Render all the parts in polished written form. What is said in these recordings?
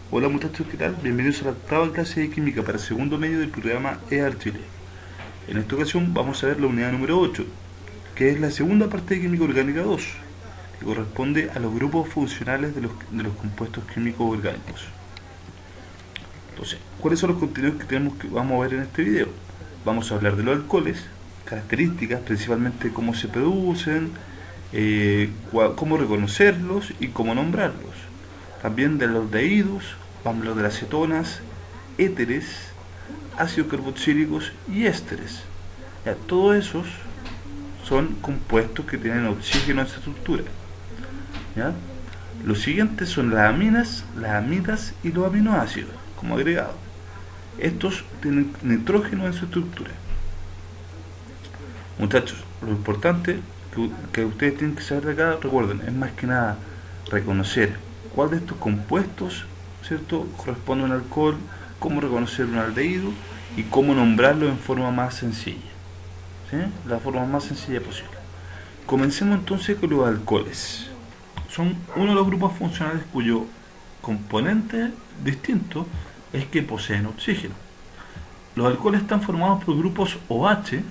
Hola muchachos, ¿qué tal? Bienvenidos a la octava clase de química para el segundo medio del programa EAR Chile. En esta ocasión vamos a ver la unidad número 8, que es la segunda parte de química orgánica 2, que corresponde a los grupos funcionales de los compuestos químicos orgánicos. Entonces, ¿cuáles son los contenidos que vamos a ver en este video? Vamos a hablar de los alcoholes, características, principalmente cómo se producen, cómo reconocerlos y cómo nombrarlos. También de los aldehídos, vamos a hablar de las cetonas, éteres, ácidos carboxílicos y ésteres. Ya, todos esos son compuestos que tienen oxígeno en su estructura. ¿Ya? Los siguientes son las aminas, las amidas y los aminoácidos como agregados. Estos tienen nitrógeno en su estructura. Muchachos, lo importante que ustedes tienen que saber de acá, recuerden, es más que nada reconocer cuál de estos compuestos, ¿cierto?, corresponde a un alcohol, cómo reconocer un aldehído y cómo nombrarlo en forma más sencilla. ¿Sí? La forma más sencilla posible. Comencemos entonces con los alcoholes. Son uno de los grupos funcionales cuyo componente distinto es que poseen oxígeno. Los alcoholes están formados por grupos OH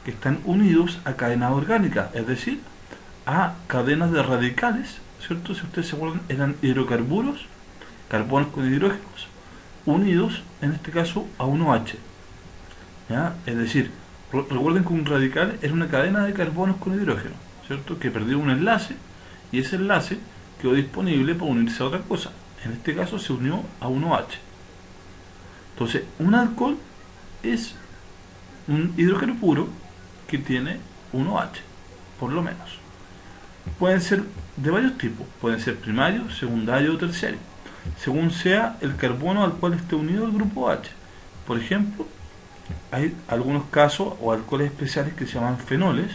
que están unidos a cadenas orgánicas, es decir, a cadenas de radicales, ¿cierto? Si ustedes se acuerdan, eran hidrocarburos, carbonos con hidrógenos, unidos, en este caso, a un OH. ¿Ya? Es decir, recuerden que un radical era una cadena de carbonos con hidrógeno, ¿cierto? Que perdió un enlace y ese enlace quedó disponible para unirse a otra cosa. En este caso se unió a un OH. Entonces, un alcohol es un hidrocarburo que tiene un OH, por lo menos. Pueden ser de varios tipos, pueden ser primario, secundario o terciario, según sea el carbono al cual esté unido el grupo OH. Por ejemplo, hay algunos casos o alcoholes especiales que se llaman fenoles,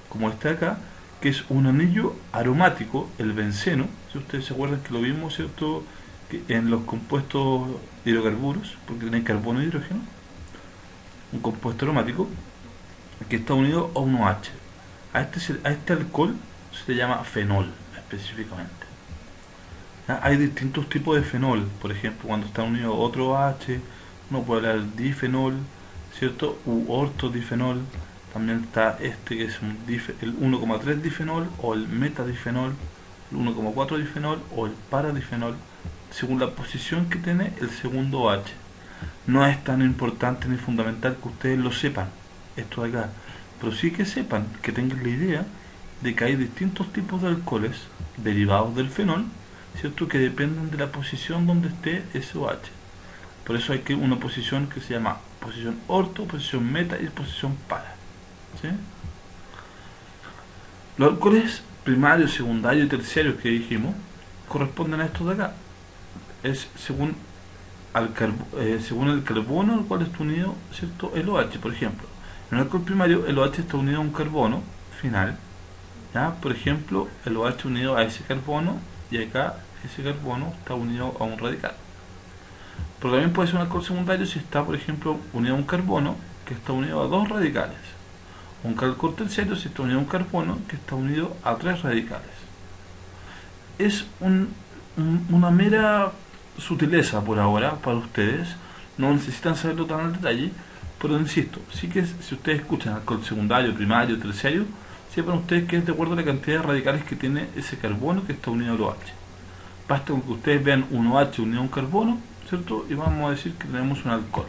como este de acá, que es un anillo aromático, el benceno, si ustedes se acuerdan que lo vimos, ¿cierto?, que en los compuestos hidrocarburos, porque tienen carbono e hidrógeno, un compuesto aromático que está unido a un OH. A este alcohol se le llama fenol específicamente. ¿Ya? Hay distintos tipos de fenol, por ejemplo, cuando está unido a otro OH, uno puede hablar de difenol, ¿cierto? U ortodifenol. También está este que es el 1,3 difenol o el metadifenol, el 1,4 difenol o el paradifenol, según la posición que tiene el segundo OH. No es tan importante ni fundamental que ustedes lo sepan, esto de acá, pero sí que sepan, que tengan la idea de que hay distintos tipos de alcoholes derivados del fenol, ¿cierto?, que dependen de la posición donde esté ese OH. Por eso hay que una posición que se llama posición orto, posición meta y posición para. ¿Sí? Los alcoholes primarios, secundarios y terciarios que dijimos corresponden a estos de acá. Es según el carbono al cual está unido, ¿cierto?, el OH. Por ejemplo, en el alcohol primario el OH está unido a un carbono final, ¿ya? Por ejemplo, el OH unido a ese carbono, y acá ese carbono está unido a un radical. Pero también puede ser un alcohol secundario si está, por ejemplo, unido a un carbono que está unido a dos radicales. Un alcohol terciario si está unido a un carbono que está unido a tres radicales. Es una mera sutileza por ahora para ustedes, no necesitan saberlo tan al detalle, pero insisto, sí que si ustedes escuchan alcohol secundario, primario, terciario, sepan ustedes que es de acuerdo a la cantidad de radicales que tiene ese carbono que está unido al OH. Basta con que ustedes vean un OH unido a un carbono, ¿cierto?, y vamos a decir que tenemos un alcohol.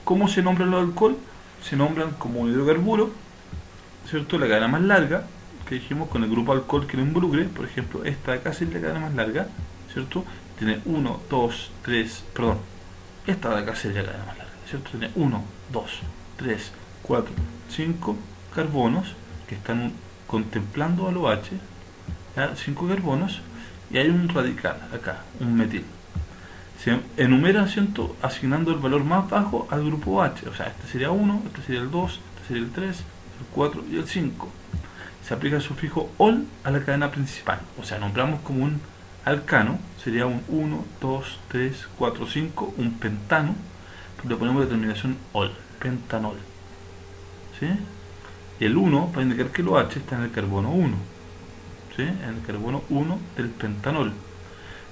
¿Cómo se nombran los alcoholes? Se nombran como un hidrocarburo, ¿cierto?, la cadena más larga, que dijimos con el grupo alcohol que lo involucre. Por ejemplo, esta de acá es la cadena más larga, ¿cierto? Tiene 1, 2, 3, perdón, esta de acá sería la cadena más larga, ¿cierto? Tiene 1, 2, 3, 4, 5 carbonos que están contemplando al OH, ¿ya? 5 carbonos, y hay un radical acá, un metil. Se enumera, ¿cierto?, asignando el valor más bajo al grupo OH. O sea, este sería 1, este sería el 2, este sería el 3, el 4 y el 5. Se aplica el sufijo ol a la cadena principal. O sea, nombramos como un alcano, sería un 1, 2, 3, 4, 5, un pentano, pero le ponemos la terminación ol, pentanol. ¿Sí? Y el 1 para indicar que el OH está en el carbono 1. ¿Sí? En el carbono 1 del pentanol.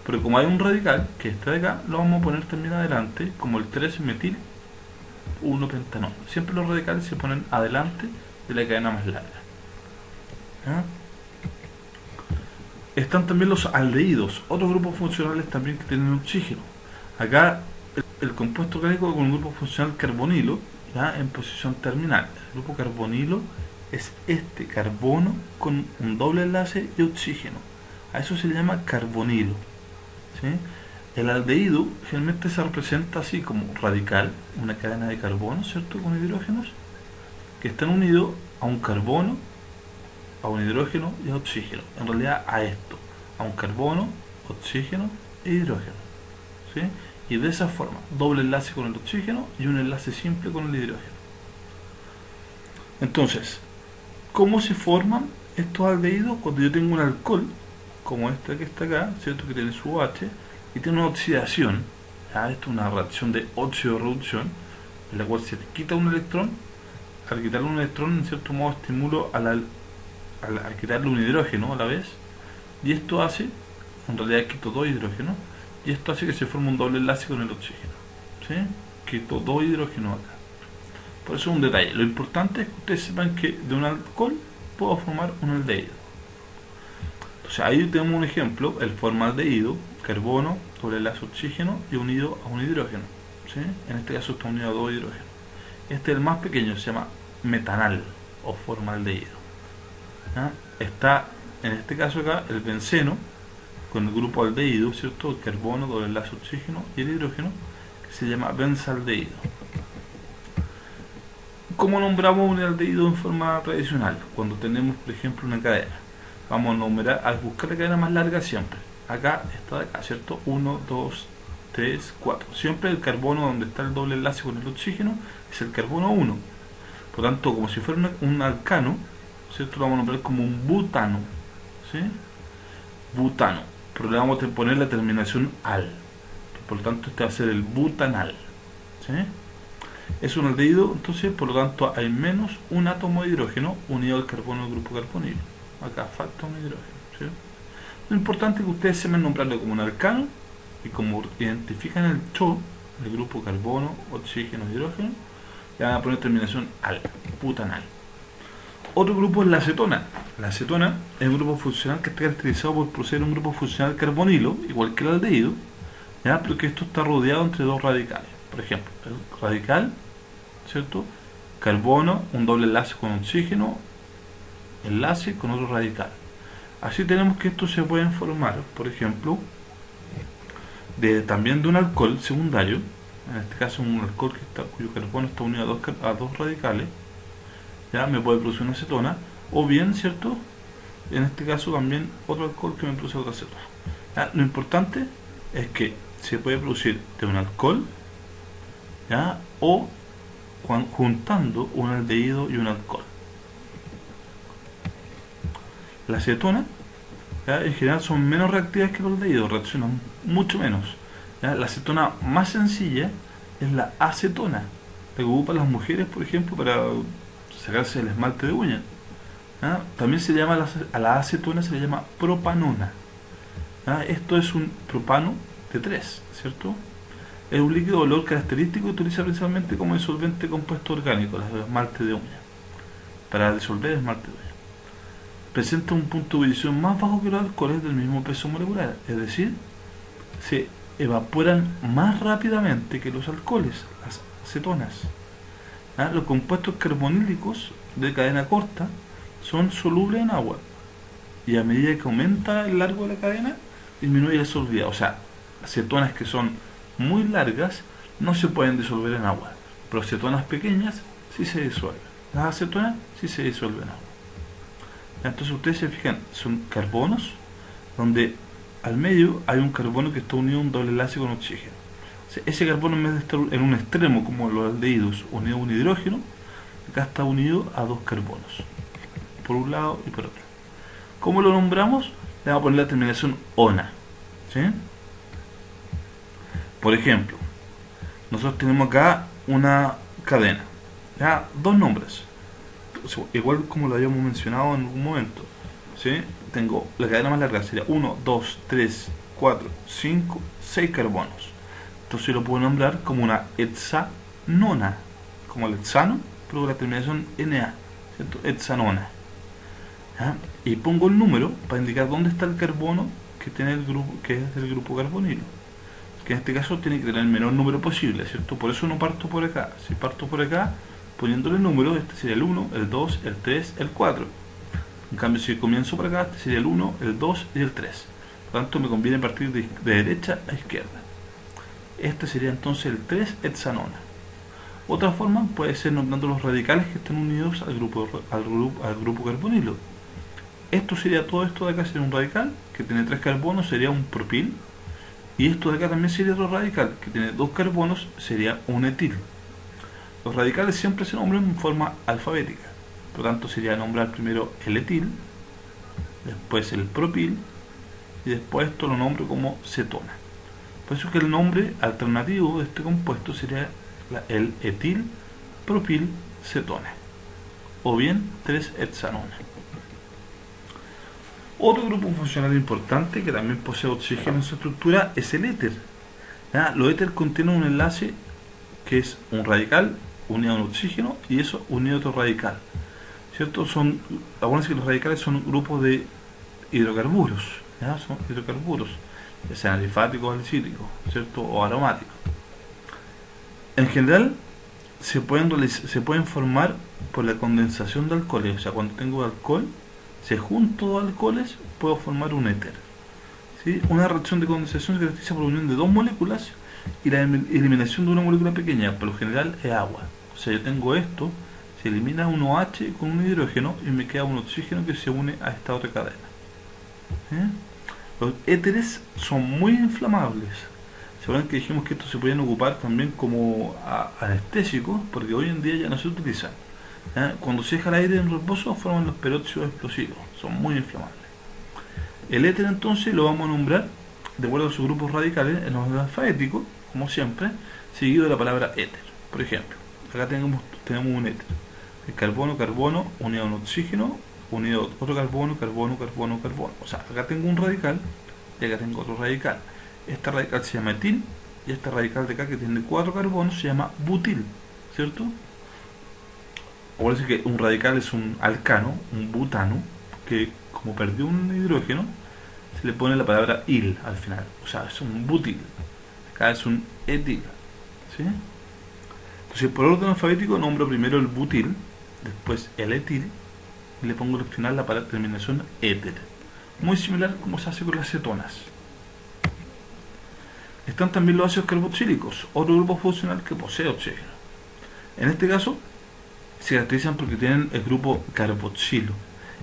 Pero como hay un radical, que está de acá, lo vamos a poner también adelante, como el 3-metil 1-pentanol. Siempre los radicales se ponen adelante de la cadena más larga. ¿Ya? Están también los aldehídos, otros grupos funcionales también que tienen oxígeno. Acá el compuesto orgánico con un grupo funcional carbonilo, ¿ya? En posición terminal. El grupo carbonilo es este carbono con un doble enlace de oxígeno. A eso se le llama carbonilo. ¿Sí? El aldehído generalmente se representa así como radical, una cadena de carbono, ¿cierto? Con hidrógenos que están unidos a un carbono, a un hidrógeno y a oxígeno. En realidad a esto, a un carbono, oxígeno e hidrógeno. ¿Sí? Y de esa forma, doble enlace con el oxígeno y un enlace simple con el hidrógeno. Entonces, ¿cómo se forman estos aldehídos? Cuando yo tengo un alcohol, como este que está acá, ¿cierto? Que tiene su OH y tiene una oxidación. ¿Ya? Esto es una reacción de óxido-reducción, en la cual se le quita un electrón. Al quitarle un electrón, en cierto modo, estimulo al quitarle un hidrógeno a la vez, y esto hace, en realidad quito dos hidrógenos, y esto hace que se forme un doble enlace con el oxígeno. ¿Sí? Quito dos hidrógenos acá. Por eso es un detalle. Lo importante es que ustedes sepan que de un alcohol puedo formar un aldehído. Entonces ahí tenemos un ejemplo, el formaldehído, carbono, doble enlace oxígeno y unido a un hidrógeno. ¿Sí? En este caso está unido a dos hidrógenos. Este es el más pequeño, se llama metanal o formaldehído. ¿Ya? Está en este caso acá el benceno con el grupo aldehído, ¿cierto? El carbono, doble enlace oxígeno y el hidrógeno, que se llama benzaldehído. ¿Cómo nombramos un aldehído en forma tradicional? Cuando tenemos, por ejemplo, una cadena. Vamos a nombrar, a buscar la cadena más larga siempre. Acá está de acá, ¿cierto? 1, 2, 3, 4. Siempre el carbono donde está el doble enlace con el oxígeno es el carbono 1. Por tanto, como si fuera un alcano, ¿cierto? Lo vamos a nombrar como un butano. ¿Sí? Butano. Pero le vamos a poner la terminación al. Por lo tanto, este va a ser el butanal. ¿Sí? Es un aldehído, entonces, por lo tanto, hay menos un átomo de hidrógeno unido al carbono del grupo carbonilo. Acá falta un hidrógeno. ¿Sí? Lo importante es que ustedes sepan nombrarlo como un alcano, y como identifican el CHO, el grupo carbono, oxígeno, hidrógeno, le van a poner terminación al, butanal. Otro grupo es la acetona. La acetona es un grupo funcional que está caracterizado por proceder un grupo funcional carbonilo, igual que el aldehído, ¿ya? Pero que esto está rodeado entre dos radicales. Por ejemplo, el radical, ¿cierto? Carbono, un doble enlace con oxígeno, enlace con otro radical. Así tenemos que estos se pueden formar, por ejemplo, también de un alcohol secundario, en este caso un alcohol cuyo carbono está unido a dos radicales, ya me puede producir una acetona, o bien, ¿cierto? En este caso también otro alcohol que me produce otra acetona. ¿Ya? Lo importante es que se puede producir de un alcohol, ¿ya? O juntando un aldehído y un alcohol. La acetona, ¿ya? En general son menos reactivas que los aldehídos, reaccionan mucho menos. ¿Ya? La acetona más sencilla es la acetona, la que ocupan las mujeres, por ejemplo, para sacarse el esmalte de uña. ¿Ya? También se llama a la acetona se le llama propanona. ¿Ya? Esto es un propano de 3, ¿cierto? Es un líquido de olor característico que utiliza principalmente como disolvente compuesto orgánico, el esmalte de uña, para disolver el esmalte de uña. Presenta un punto de ebullición más bajo que los alcoholes del mismo peso molecular, es decir, se evaporan más rápidamente que los alcoholes, las acetonas. ¿Ah? Los compuestos carbonílicos de cadena corta son solubles en agua, y a medida que aumenta el largo de la cadena, disminuye la solubilidad. O sea, acetonas que son muy largas no se pueden disolver en agua, pero acetonas pequeñas sí se disuelven. Las acetonas sí se disuelven en agua. Entonces ustedes se fijan, son carbonos donde al medio hay un carbono que está unido a un doble enlace con oxígeno. O sea, ese carbono, en vez de estar en un extremo como los aldehídos unido a un hidrógeno, acá está unido a dos carbonos, por un lado y por otro. ¿Cómo lo nombramos? Le vamos a poner la terminación ona. ¿Sí? Por ejemplo, nosotros tenemos acá una cadena, ¿ya? Dos nombres, igual como lo habíamos mencionado en algún momento. ¿Sí? Tengo la cadena más larga, sería 1, 2, 3, 4, 5, 6 carbonos. Entonces lo puedo nombrar como una hexanona, como el hexano, pero con la terminación Na, ¿cierto? Hexanona. ¿Ya? Y pongo el número para indicar dónde está el carbono que tiene el grupo, que es del grupo carbonilo, que en este caso tiene que tener el menor número posible, ¿cierto? Por eso no parto por acá. Si parto por acá, poniéndole el número, este sería el 1, el 2, el 3, el 4. En cambio, si comienzo por acá, este sería el 1, el 2 y el 3. Por lo tanto, me conviene partir de derecha a izquierda. Este sería entonces el 3 hexanona. Otra forma puede ser nombrando los radicales que están unidos al grupo carbonilo. Esto sería, todo esto de acá sería un radical que tiene 3 carbonos, sería un propil. Y esto de acá también sería otro radical que tiene 2 carbonos, sería un etil. Los radicales siempre se nombran en forma alfabética. Por lo tanto sería nombrar primero el etil, después el propil y después esto lo nombro como cetona. Por eso que el nombre alternativo de este compuesto sería el etil propil cetona, o bien 3-hexanona. Otro grupo funcional importante que también posee oxígeno en su estructura es el éter. ¿Ya? Los éter contienen un enlace que es un radical unido a un oxígeno y eso unido a otro radical, ¿cierto? Acuérdense que los radicales son grupos de hidrocarburos, ¿ya? Son hidrocarburos, ya sean alifáticos, alicíticos, ¿cierto? O aromáticos. En general se pueden formar por la condensación de alcoholes, o sea, cuando tengo alcohol, si junto dos alcoholes, puedo formar un éter. ¿Sí? Una reacción de condensación se caracteriza por la unión de dos moléculas y la eliminación de una molécula pequeña, por lo general es agua. O sea, yo tengo esto, se elimina un OH con un hidrógeno y me queda un oxígeno que se une a esta otra cadena. ¿Eh? Los éteres son muy inflamables. ¿Se acuerdan que dijimos que estos se podían ocupar también como anestésicos? Porque hoy en día ya no se utilizan. Cuando se deja el aire en reposo forman los peróxidos explosivos, son muy inflamables. El éter entonces lo vamos a nombrar de acuerdo a sus grupos radicales en orden alfabético, como siempre, seguido de la palabra éter. Por ejemplo, acá tenemos un éter, el carbono unido a un oxígeno, unido a otro carbono. O sea, acá tengo un radical y acá tengo otro radical. Este radical se llama etil y este radical de acá que tiene 4 carbonos se llama butil, ¿cierto? O parece que un radical es un alcano, un butano, que como perdió un hidrógeno, se le pone la palabra il al final. O sea, es un butil. Acá es un etil. ¿Sí? Entonces, por orden alfabético, nombro primero el butil, después el etil, y le pongo al final la terminación éter. Muy similar como se hace con las cetonas. Están también los ácidos carboxílicos, otro grupo funcional que posee oxígeno. En este caso, se caracterizan porque tienen el grupo carboxilo.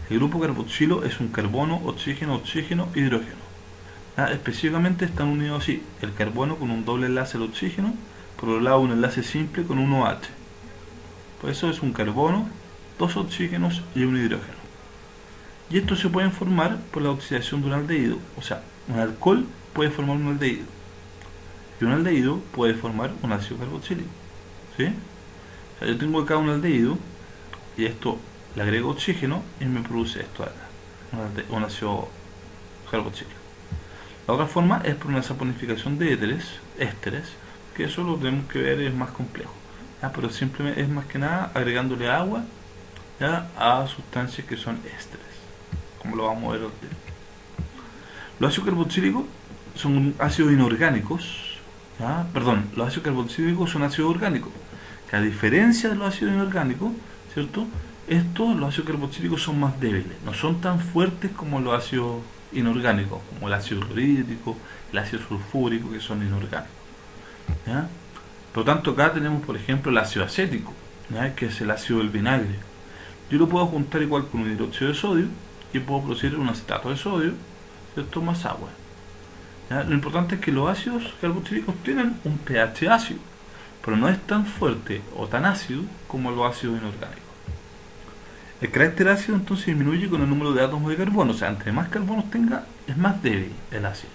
El grupo carboxilo es un carbono, oxígeno, hidrógeno. Específicamente están unidos así, el carbono con un doble enlace al oxígeno, por otro lado un enlace simple con un OH. Por eso es un carbono, 2 oxígenos y un hidrógeno. Y estos se pueden formar por la oxidación de un aldehído, o sea, un alcohol puede formar un aldehído y un aldehído puede formar un ácido carboxílico. ¿Sí? O sea, yo tengo acá un aldehído y esto le agrego oxígeno y me produce esto de acá, un ácido carboxílico. La otra forma es por una saponificación de ésteres, que eso lo tenemos que ver, es más complejo. Pero simplemente es más que nada agregándole agua a sustancias que son ésteres, como lo vamos a ver. Los ácidos carboxílicos son ácidos inorgánicos. Los ácidos carboxílicos son ácidos orgánicos, que a diferencia de los ácidos inorgánicos, ¿cierto? Los ácidos carboxílicos son más débiles, no son tan fuertes como los ácidos inorgánicos, como el ácido clorhídrico, el ácido sulfúrico, que son inorgánicos. ¿Ya? Por lo tanto, acá tenemos, por ejemplo, el ácido acético, que es el ácido del vinagre. Yo lo puedo juntar igual con un hidróxido de sodio y puedo producir un acetato de sodio, ¿cierto? Más agua. ¿Ya? Lo importante es que los ácidos carboxílicos tienen un pH ácido, pero no es tan fuerte o tan ácido como los ácidos inorgánicos. El carácter ácido entonces disminuye con el número de átomos de carbono, o sea, entre más carbonos tenga, es más débil el ácido.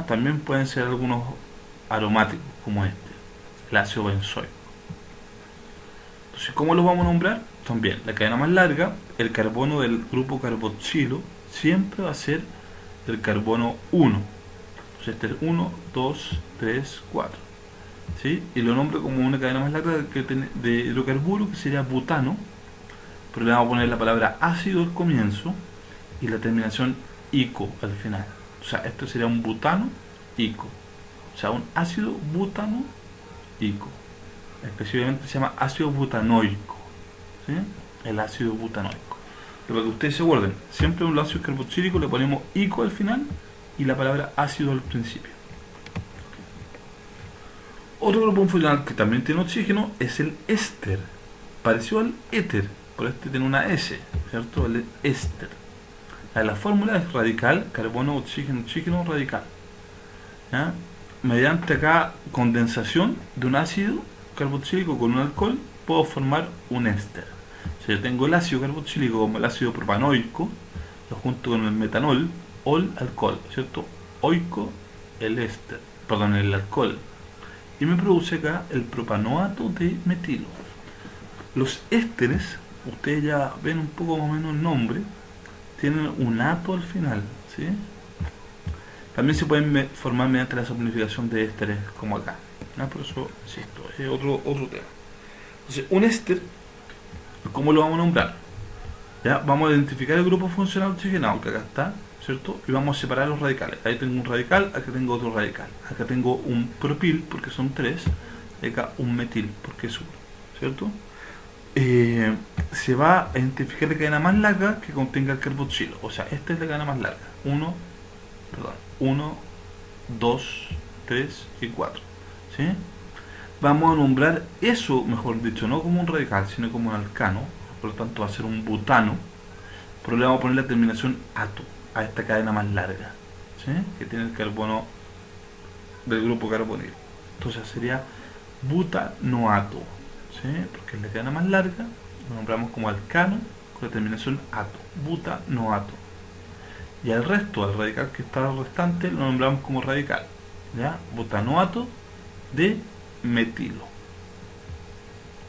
También pueden ser algunos aromáticos, como este, el ácido benzoico. Entonces, ¿cómo los vamos a nombrar? También, la cadena más larga, el carbono del grupo carboxilo, siempre va a ser del carbono 1. Entonces este es 1, 2, 3, 4. ¿Sí? Y lo nombro como una cadena más larga de hidrocarburos, que sería butano, pero le vamos a poner la palabra ácido al comienzo y la terminación ico al final. O sea, esto sería un butano ico. O sea, un ácido butano ico. Específicamente se llama ácido butanoico. ¿Sí? El ácido butanoico. Pero para que ustedes se acuerden, siempre a un ácido carboxílico le ponemos ico al final y la palabra ácido al principio. Otro grupo funcional que también tiene oxígeno es el éster, parecido al éter, por este tiene una S, ¿cierto? El éster. La fórmula es radical, carbono, oxígeno, oxígeno, radical. ¿Ya? Mediante acá condensación de un ácido carboxílico con un alcohol, puedo formar un éster. Si yo tengo el ácido carboxílico como el ácido propanoico, lo junto con el metanol, ol, alcohol, ¿cierto? Oico, el éster, perdón, el alcohol. Y me produce acá el propanoato de metilo. Los ésteres, ustedes ya ven un poco más o menos el nombre, tienen un ato al final, ¿sí? También se pueden formar mediante la saponificación de ésteres, como acá. ¿No? Por eso, insisto, es otro tema. Entonces, un éster, ¿cómo lo vamos a nombrar? ¿Ya? Vamos a identificar el grupo funcional oxigenado, que acá está, ¿cierto? Y vamos a separar los radicales. Ahí tengo un radical, acá tengo otro radical. Acá tengo un propil, porque son 3, y acá un metil, porque es 1, ¿cierto? Se va a identificar la cadena más larga que contenga el carboxilo. O sea, esta es la cadena más larga. 1, 2, 3 y 4. ¿Sí? Vamos a nombrar eso, mejor dicho, no como un radical, sino como un alcano. Por lo tanto va a ser un butano. Pero le vamos a poner la terminación ato a esta cadena más larga, ¿sí? Que tiene el carbono del grupo carbonilo. Entonces sería butanoato, ¿sí? Porque es la cadena más larga, lo nombramos como alcano con la terminación ato, butanoato. Y al resto, al radical que está restante, lo nombramos como radical, ¿ya? Butanoato de metilo,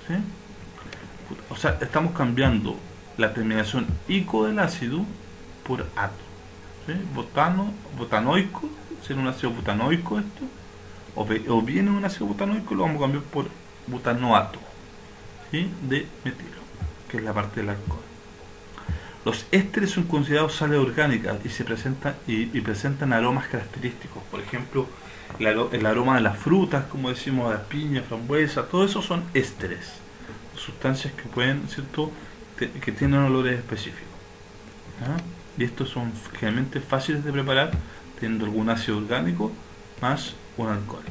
¿sí? O sea, estamos cambiando la terminación ico del ácido por ato, ¿sí? Butanoico, sería un ácido butanoico esto, o viene un ácido butanoico y lo vamos a cambiar por butanoato, ¿sí? De metilo, que es la parte del alcohol. Los ésteres son considerados sales orgánicas y se presentan presentan aromas característicos. Por ejemplo, el aroma de las frutas, como decimos, de las piñas, frambuesa, todo eso son ésteres, sustancias que pueden, ¿cierto?, que tienen olores específicos. ¿Ah? Y estos son generalmente fáciles de preparar, teniendo algún ácido orgánico más un alcohol.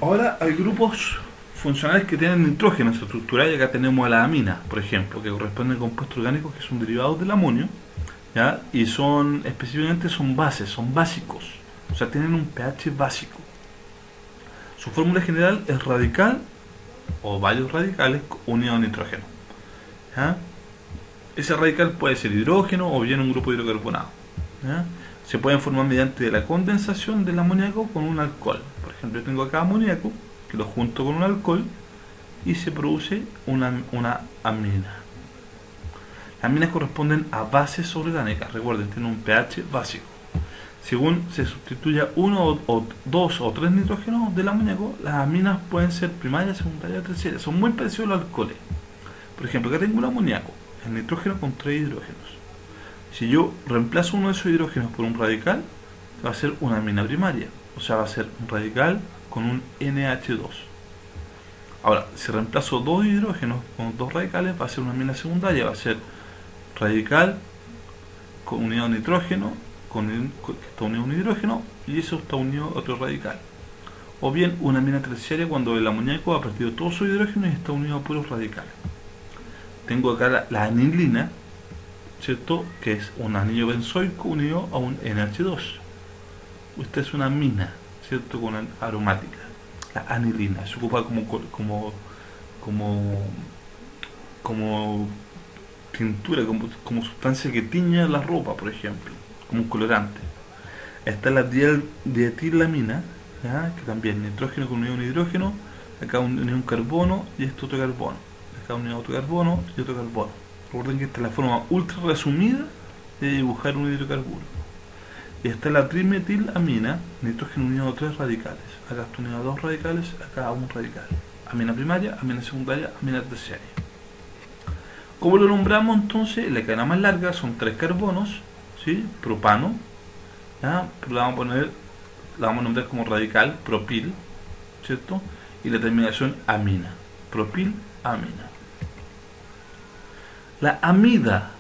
Ahora hay grupos funcionales que tienen nitrógeno en su estructura, y acá tenemos a la amina, por ejemplo, que corresponden a compuestos orgánicos que son derivados del amonio, ¿ya? Y son específicamente son bases, son básicos, o sea, tienen un pH básico. Su fórmula general es radical o varios radicales unidos a nitrógeno, ¿ya? Ese radical puede ser hidrógeno o bien un grupo hidrocarbonado, ¿ya? Se pueden formar mediante la condensación del amoníaco con un alcohol. Por ejemplo, yo tengo acá amoníaco, que lo junto con un alcohol y se produce una amina. Las aminas corresponden a bases orgánicas, recuerden, tienen un pH básico. Según se sustituya uno o dos o tres nitrógenos del amoníaco, las aminas pueden ser primarias, secundarias, terciarias. Son muy parecidos a los alcoholes. Por ejemplo, acá tengo un amoníaco, el nitrógeno con 3 hidrógenos. Si yo reemplazo uno de esos hidrógenos por un radical, va a ser una amina primaria. O sea, va a ser un radical con un NH2. Ahora, si reemplazo dos hidrógenos con dos radicales, va a ser una amina secundaria. Va a ser radical con unido a nitrógeno, que está unido a un hidrógeno, y eso está unido a otro radical. O bien una amina terciaria cuando el amoníaco ha perdido todos sus hidrógenos y está unido a puros radicales. Tengo acá la anilina, ¿cierto?, que es un anillo benzoico unido a un NH2. Esta es una amina, ¿cierto?, con una aromática. La anilina se ocupa como tintura, como sustancia que tiña la ropa, por ejemplo, como un colorante. Está la dietilamina, ¿ya?, que también nitrógeno con unido a un hidrógeno, acá unido a un carbono y esto otro carbono, acá unido a otro carbono y otro carbono. Recuerden que esta es la forma ultra resumida de dibujar un hidrocarburo. Y está la trimetilamina, nitrógeno unido a 3 radicales. Acá está unido a 2 radicales, acá a un radical. Amina primaria, amina secundaria, amina terciaria. ¿Cómo lo nombramos entonces? La cadena más larga son 3 carbonos, ¿sí? Propano, ¿ya? Pero la vamos a nombrar como radical, propil, ¿cierto? Y la terminación amina, propil, amina. La amida,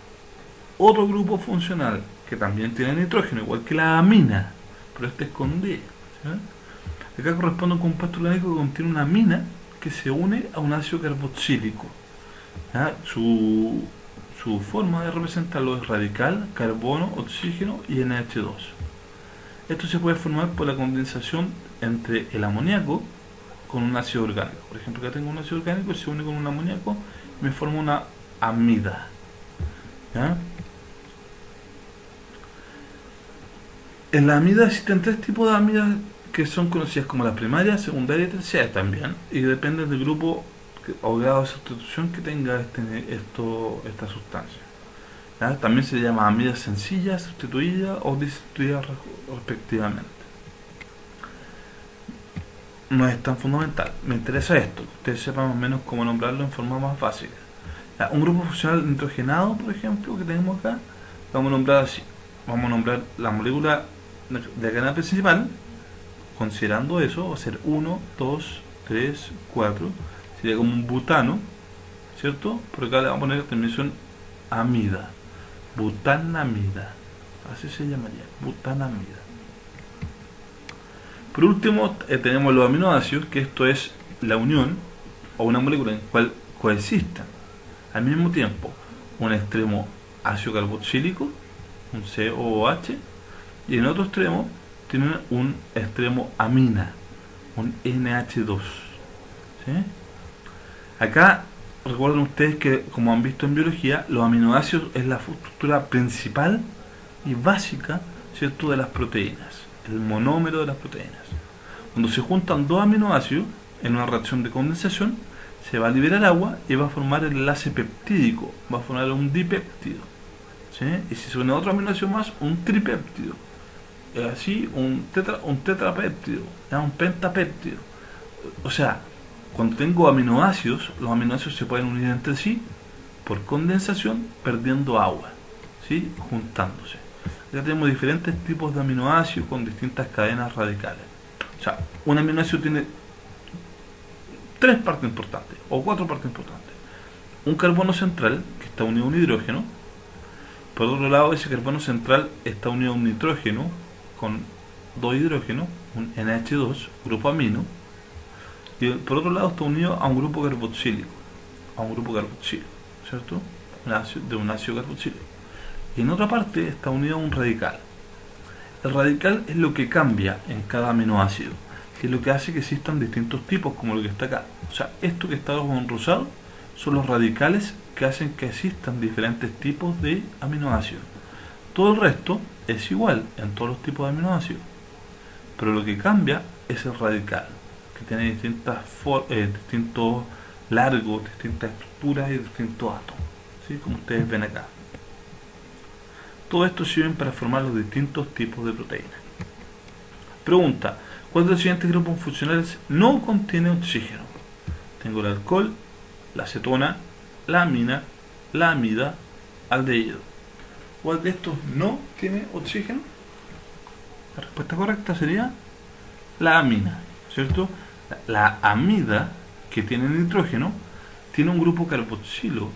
otro grupo funcional que también tiene nitrógeno, igual que la amina, pero este es con D. ¿Sí? Acá corresponde a un compuesto orgánico que contiene una amina que se une a un ácido carboxílico. Su forma de representarlo es radical, carbono, oxígeno y NH2. Esto se puede formar por la condensación entre el amoníaco con un ácido orgánico. Por ejemplo, acá tengo un ácido orgánico, se une con un amoníaco y me forma una amida. ¿Ya? En la amida existen 3 tipos de amidas que son conocidas como las primarias, secundarias y terciarias también, y dependen del grupo o grado de sustitución que tenga esta sustancia. ¿Ya? También se llama amidas sencillas, sustituidas o destituidas respectivamente. No es tan fundamental. Me interesa esto, que ustedes sepan más o menos cómo nombrarlo en forma más básica. ¿Ya? Un grupo funcional nitrogenado, por ejemplo, que tenemos acá, lo vamos a nombrar así. Vamos a nombrar la molécula de la cadena principal, considerando eso, va a ser 1, 2, 3, 4, sería como un butano, ¿cierto? Por acá le vamos a poner la terminación amida, butanamida, así se llamaría, butanamida. Por último, tenemos los aminoácidos, que esto es la unión o una molécula en la cual coexistan al mismo tiempo un extremo ácido carboxílico, un COOH, y en otro extremo tienen un extremo amina, un NH2. ¿Sí? Acá recuerden ustedes que, como han visto en biología, los aminoácidos es la estructura principal y básica, ¿cierto?, de las proteínas, el monómero de las proteínas. Cuando se juntan 2 aminoácidos en una reacción de condensación, se va a liberar agua y va a formar el enlace peptídico, va a formar un dipéptido. ¿Sí? Y si se une otro aminoácido más, un tripéptido. Así, un tetrapéptido, ¿ya? Un pentapéptido. O sea, cuando tengo aminoácidos, los aminoácidos se pueden unir entre sí por condensación, perdiendo agua, ¿sí?, juntándose. Ya tenemos diferentes tipos de aminoácidos con distintas cadenas radicales. O sea, un aminoácido tiene 3 partes importantes o 4 partes importantes. Un carbono central que está unido a un hidrógeno. Por otro lado, ese carbono central está unido a un nitrógeno con 2 hidrógenos, un NH2, grupo amino. Y por otro lado está unido a un grupo carboxílico, ¿cierto? De un ácido carboxílico. Y en otra parte está unido a un radical. El radical es lo que cambia en cada aminoácido, que es lo que hace que existan distintos tipos, como lo que está acá. O sea, esto que está con rosado son los radicales que hacen que existan diferentes tipos de aminoácidos. Todo el resto es igual en todos los tipos de aminoácidos, pero lo que cambia es el radical, que tiene distintos largos, distintas estructuras y distintos átomos, ¿sí?, como ustedes ven acá. Todo esto sirve para formar los distintos tipos de proteínas. Pregunta: ¿cuál de los siguientes grupos funcionales no contiene oxígeno? Tengo el alcohol, la acetona, la amina, la amida, aldehído. ¿Cuál de estos no tiene oxígeno? La respuesta correcta sería la amina, ¿cierto? La amida, que tiene nitrógeno, tiene un grupo carbonilo,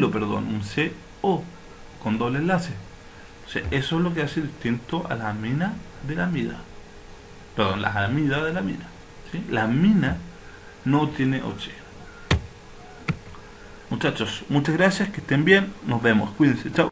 un CO con doble enlace. O sea, eso es lo que hace distinto a la amina de la amida. Perdón, la amida de la amina, ¿sí? La amina no tiene oxígeno. Muchachos, muchas gracias, que estén bien, nos vemos, cuídense, chao.